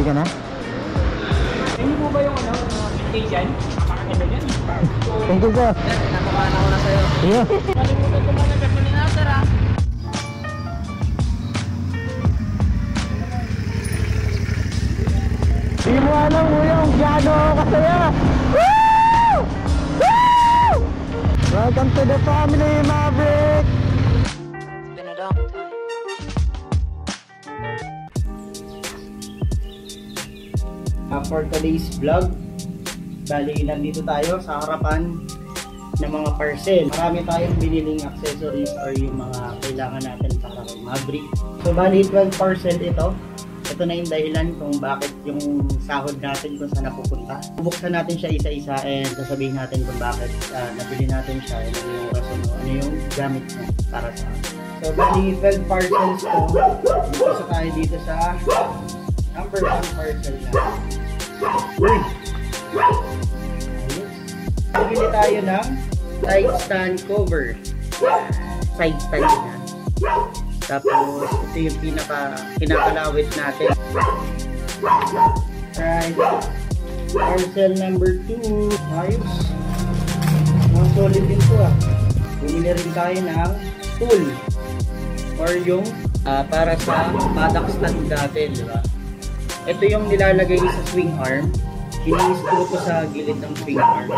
ka na? Hindi mo ba yung vintage yan? Napakaganda yan. Thank you, sir. Napamana ko na sa'yo. Iya. Kalimutan ko man ang gasolinator ah. Hindi mo alam mo yung gano kasaya. Woo! Woo! Welcome to the family, Maverick. For today's vlog, bali nandito tayo sa harapan ng mga parcel. Marami tayong biniling accessories or yung mga kailangan natin para kay Maverick. So bali 12 parcel ito. Ito na yung dahilan kung bakit yung sahod natin kung saan napupunta. Bubuksan natin siya isa-isa and sasabihin natin kung bakit nabili natin siya and ano yung rason o ano yung gamit niya para sa atin. So bali 12 parcels to. Isa tayo dito sa number 1 parcel na. Uy! Bibili tayo ng side stand cover. Side stand na. Tapos ito yung kinakalawit natin. Right. Parcel number 2. Ayos. Mga solid din to ah. Bumili rin tayo ng tool. Or yung para sa paddock stand natin, di ba? Ito yung nilalagay sa swing arm. Ini-screw ko sa gilid ng swing arm.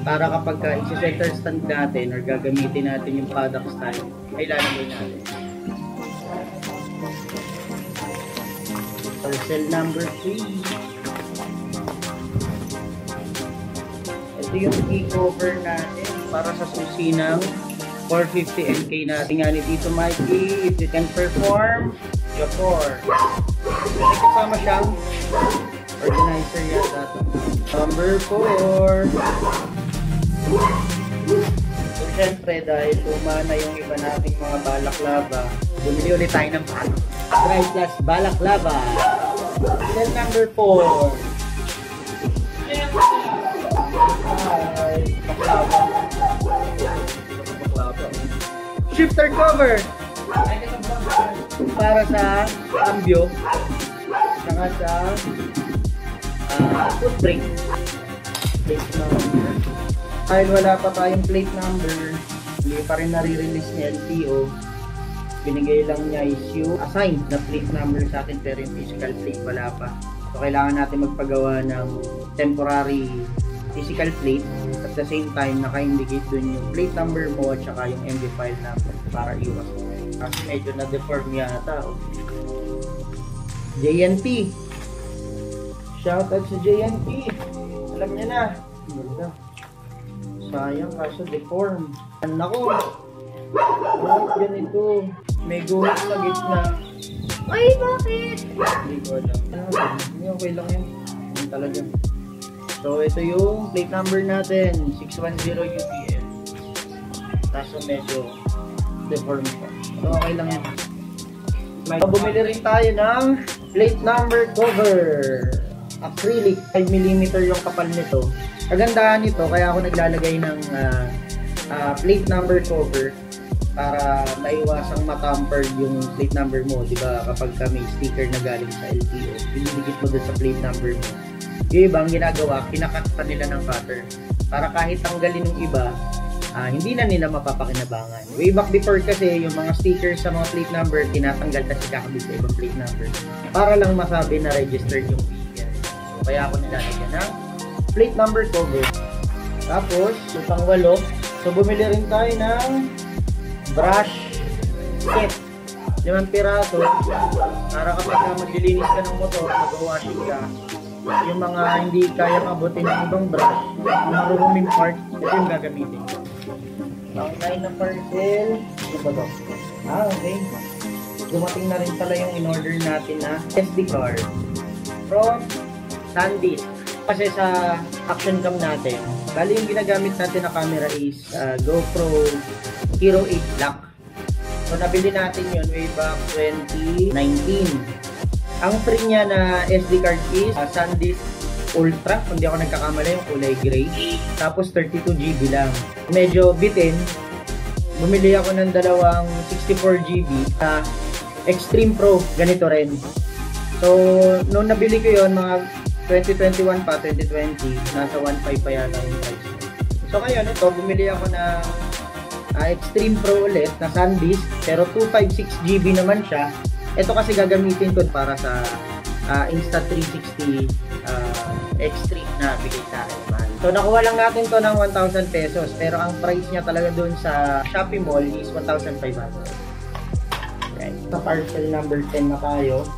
Para kapag i-center stand natin or gagamitin natin yung paddock stand, ay lalagay natin. Parcel number 3. Ito yung key cover natin para sa susi ng 450 NK natin. Nga ni Tito Mikey, if you can perform, you're for. May kasama siyang organizer yata ito. Number 4. So syempre dahil umana yung iba nating mga balaklava, bumili ulit tayo ng Dry Plus balaklava. Then number 4. Ay, baklava. Shifter cover para sa cambio saka sa foot brake. Plate number. Dahil wala pa tayong plate number, hindi pa rin nare-release ni LTO, binigay lang niya is yung assigned na plate number sa atin pero yung physical plate wala pa. So kailangan natin magpagawa ng temporary physical plate at the same time naka-indicate dun yung plate number mo at saka yung MV file number para iwas. Kasi medyo na-deform yata. JNT. Shoutout sa JNT. Alam niya na. Ganda. Sayang kaso deform. Nako. Bakit ganito? May guhit sa gitna. Ay, bakit? Hindi ko alam. Hindi, okay lang yun. Yun talaga. So, ito yung plate number natin. 610 UPM. Kaso medyo deform pa. So, okay lang yan. Bumili rin tayo ng plate number cover. Acrylic. 5mm yung kapal nito. Kagandahan nito, kaya ako naglalagay ng plate number cover para maiwasang matamper yung plate number mo, di ba? Kapag may sticker na galing sa LTO, pinidikit mo doon sa plate number mo. Yung iba, ang ginagawa, kinakat pa nila ng cutter para kahit tanggalin ng iba, hindi na nila mapapakinabangan. Way back before kasi, yung mga stickers sa mga plate number, tinatanggal kasi kakabit sa ibang plate number para lang masabi na registered yung vehicle. So, kaya ako nilalagyan ng plate number cover. Tapos, yung pang-8, so bumili rin tayo ng brush set. 5 piraso para kapag maglilinis ka ng motor, mag-washing ka, yung mga hindi kaya mabutin ng ibang brush, yung maruruming part, ito yung gagamitin. Ang 9 na parcel, ito ba ito? Okay. Dumating na rin pala yung in-order natin na SD card from SanDisk. Kasi sa action cam natin, bali yung ginagamit natin na camera is GoPro Hero 8 Black. So nabili natin yun way back 2019. Ang free niya na SD card is SanDisk Ultra, kung di ako nagkakamali, yung kulay gray. Tapos 32GB lang. Medyo bitin. Bumili ako ng dalawang 64GB sa Extreme Pro, ganito rin. So, nung nabili ko yon mga 2021 pa, 2020, nasa 1.5 pa yata yung price. So, ngayon, ito, bumili ako ng Extreme Pro ulit na SanDisk, pero 256GB naman siya. Ito kasi gagamitin ko para sa Insta360 Extreme na bigay sa akin. So, nakuha lang natin to ng 1,000 pesos, pero ang price niya talaga dun sa Shopee Mall is 1,500. Okay. Sa parcel number 10 na tayo.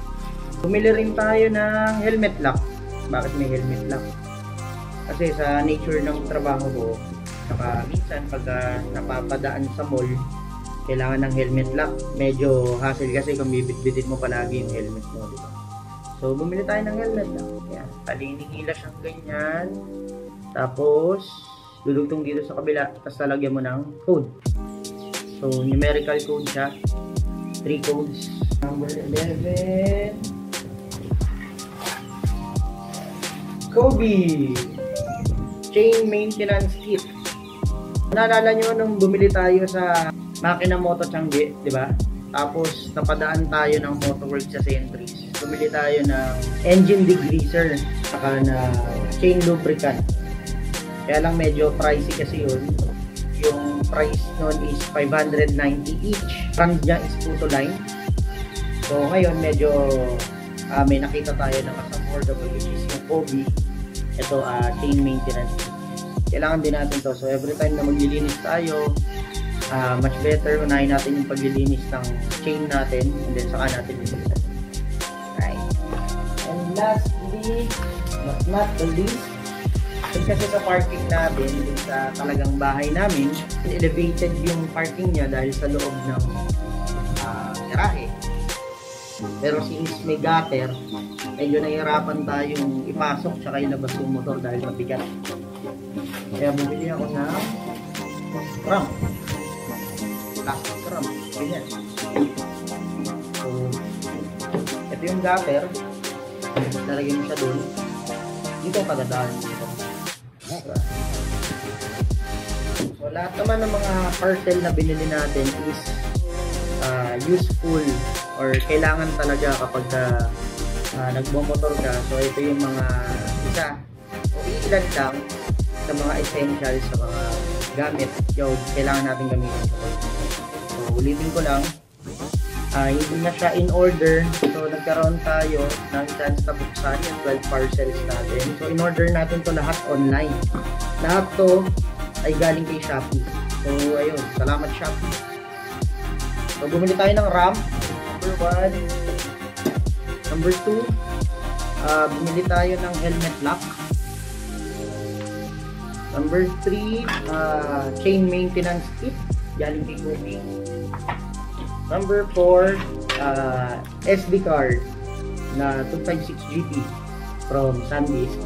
Bumili rin tayo ng helmet lock. Bakit may helmet lock? Kasi sa nature ng trabaho ko, saka minsan pag napapadaan sa mall, kailangan ng helmet lock. Medyo hassle kasi kung bibit-bitin mo palagi yung helmet mo, diba? So, bumili tayo ng helmet lock. Yan. Palinihila siyang ganyan. Tapos, dudugtong dito sa kabila, tapos lalagyan mo ng code. So, numerical code siya. 3 codes. Number 11. Kobe Chain Maintenance Kit. Naalala nyo nung bumili tayo sa Makina Moto Changi, di ba? Tapos, napadaan tayo ng Motoworks sa Centris. Bumili tayo ng engine degreaser, saka na chain lubricant. Kaya lang medyo pricey kasi yun. Yung price nun is 590 each. Brand niya is Putoline. So ngayon medyo may nakita tayo na mas affordable, which is yung Kobe. Ito chain maintenance. Kailangan din natin to. So every time na maglilinis tayo, much better unahin natin yung paglilinis ng chain natin and then saka natin linisan. Right. And lastly, but not the least, kasi sa parking natin, sa talagang bahay namin, elevated yung parking niya dahil sa loob ng garahe. Pero since may gutter, medyo nahihirapan tayong ipasok tsaka ilabas yung motor dahil mabigat. Kaya bumili ako ng ramp. Plastic ramp. Ganyan. So, ito yung gutter. Lalagyan mo siya dun. Dito ang kagadaan dito. So, lahat naman ng mga parcel na binili natin is useful or kailangan talaga kapag nagmomotor ka. So, ito yung mga isa o ilan lang sa mga essentials sa mga gamit yung kailangan natin gamitin. So, ulitin ko lang, hindi na siya in order. So, nagkaroon tayo ng chance na buksan yung 12 parcels natin. So, in order natin to lahat online. Lahat to ay galing kay Shopee. So, ayun. Salamat Shopee. So, bumili tayo ng RAM. Number 1. Number 2. Bumili tayo ng helmet lock. Number 3. Chain maintenance kit. Galing kay Kobe. Number 4, SD card na 256GB from SanDisk.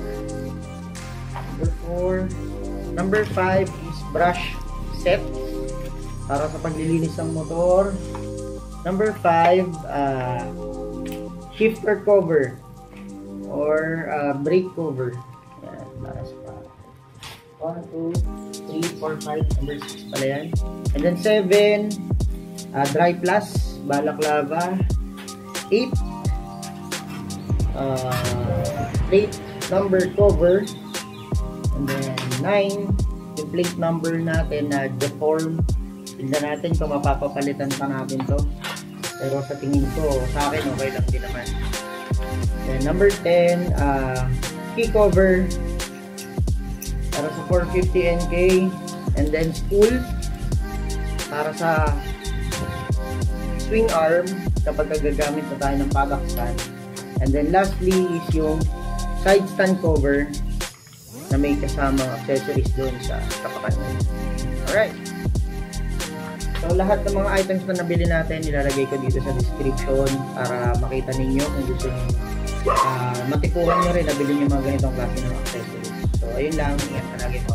Number 5 is brush set para sa paglilinis ng motor. Number 5, shifter cover or brake cover. Yan, para sa 1, 2, 3, 4, 5, number 6 pala yan. And then 7, dry plus, balaclava. 8, plate number cover. And then 9, yung plate number natin na deform. Tignan natin kung mapapapalitan pa natin to. Pero sa tingin ko, sa akin okay lang din naman. Then number 10, key cover para sa 450 NK. And then spool para sa swing arm kapag gagamit na tayo ng paddock stand. And then lastly is yung side stand cover na may kasamang accessories doon sa tapakan niya. Alright. So lahat ng mga items na nabili natin nilalagay ko dito sa description para makita ninyo kung gusto niyo matikuhan nyo rin nabili nyo mga ganitong klase ng accessories. So ayun lang, ingat palagi po.